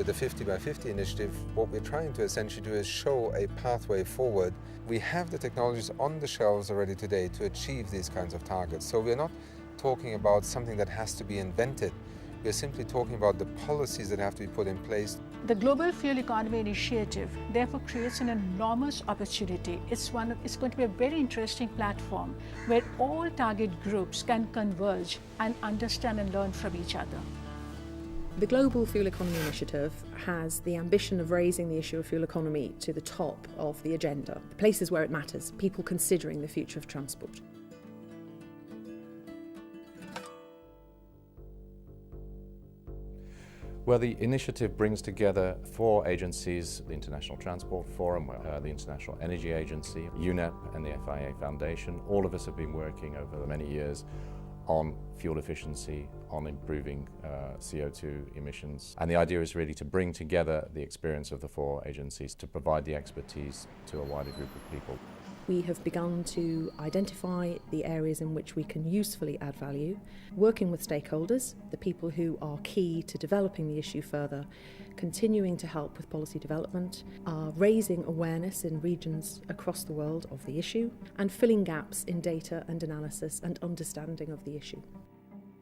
With the 50 by 50 initiative, what we're trying to essentially do is show a pathway forward. We have the technologies on the shelves already today to achieve these kinds of targets. So we're not talking about something that has to be invented. We're simply talking about the policies that have to be put in place. The Global Fuel Economy Initiative therefore creates an enormous opportunity. It's going to be a very interesting platform where all target groups can converge and understand and learn from each other. The Global Fuel Economy Initiative has the ambition of raising the issue of fuel economy to the top of the agenda, the places where it matters, people considering the future of transport. Well, the initiative brings together 4 agencies: the International Transport Forum, the International Energy Agency, UNEP and the FIA Foundation. All of us have been working over the many years on fuel efficiency, on improving CO2 emissions. And the idea is really to bring together the experience of the 4 agencies to provide the expertise to a wider group of people. We have begun to identify the areas in which we can usefully add value, working with stakeholders, the people who are key to developing the issue further, continuing to help with policy development, raising awareness in regions across the world of the issue, and filling gaps in data and analysis and understanding of the issue.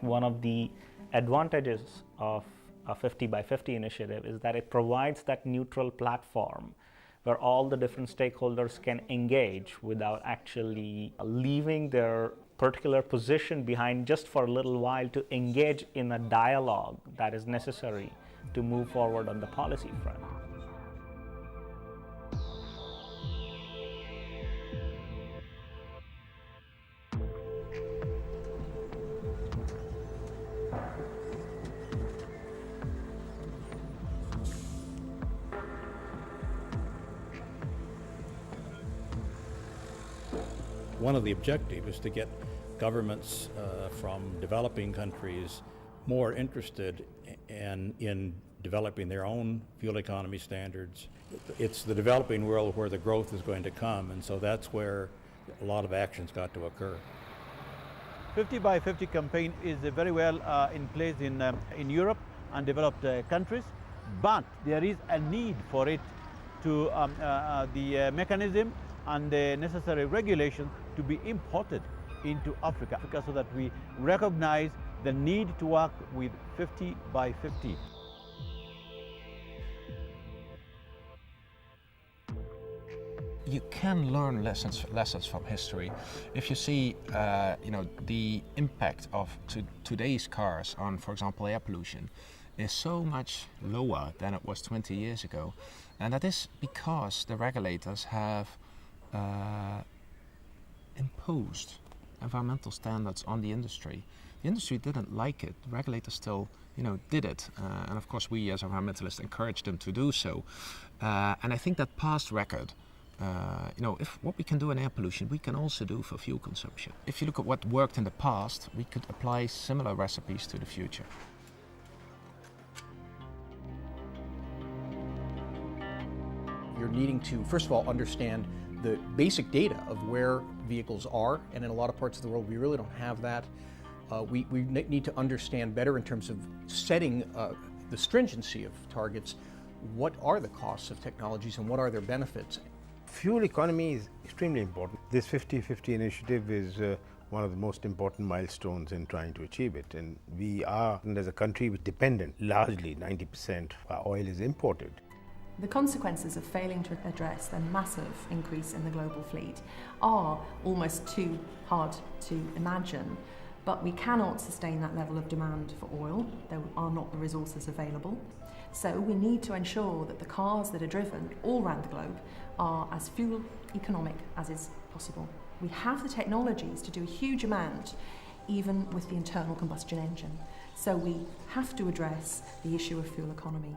One of the advantages of a 50 by 50 initiative is that it provides that neutral platform where all the different stakeholders can engage without actually leaving their particular position behind just for a little while to engage in a dialogue that is necessary to move forward on the policy front. One of the objectives is to get governments from developing countries more interested in developing their own fuel economy standards. It's the developing world where the growth is going to come, and so that's where a lot of action's got to occur. 50 by 50 campaign is very well in place in Europe and developed countries, but there is a need for it to the mechanism and the necessary regulation to be imported into Africa so that we recognize the need to work with 50 by 50. You can learn lessons from history. If you see, the impact of today's cars on, for example, air pollution, is so much lower than it was 20 years ago, and that is because the regulators have imposed environmental standards on the industry. The industry didn't like it. The regulators still, did it, and of course we as environmentalists encouraged them to do so. And I think that past record, if what we can do in air pollution, we can also do for fuel consumption. If you look at what worked in the past, we could apply similar recipes to the future. You're needing to, first of all, understand the basic data of where vehicles are, and in a lot of parts of the world we really don't have that. We need to understand better in terms of setting the stringency of targets. What are the costs of technologies and what are their benefits? Fuel economy is extremely important. This 50-50 initiative is one of the most important milestones in trying to achieve it. And we are, as a country, dependent, largely 90% of our oil is imported. The consequences of failing to address the massive increase in the global fleet are almost too hard to imagine, but we cannot sustain that level of demand for oil. There are not the resources available. So we need to ensure that the cars that are driven all around the globe are as fuel economic as is possible. We have the technologies to do a huge amount, even with the internal combustion engine. So we have to address the issue of fuel economy.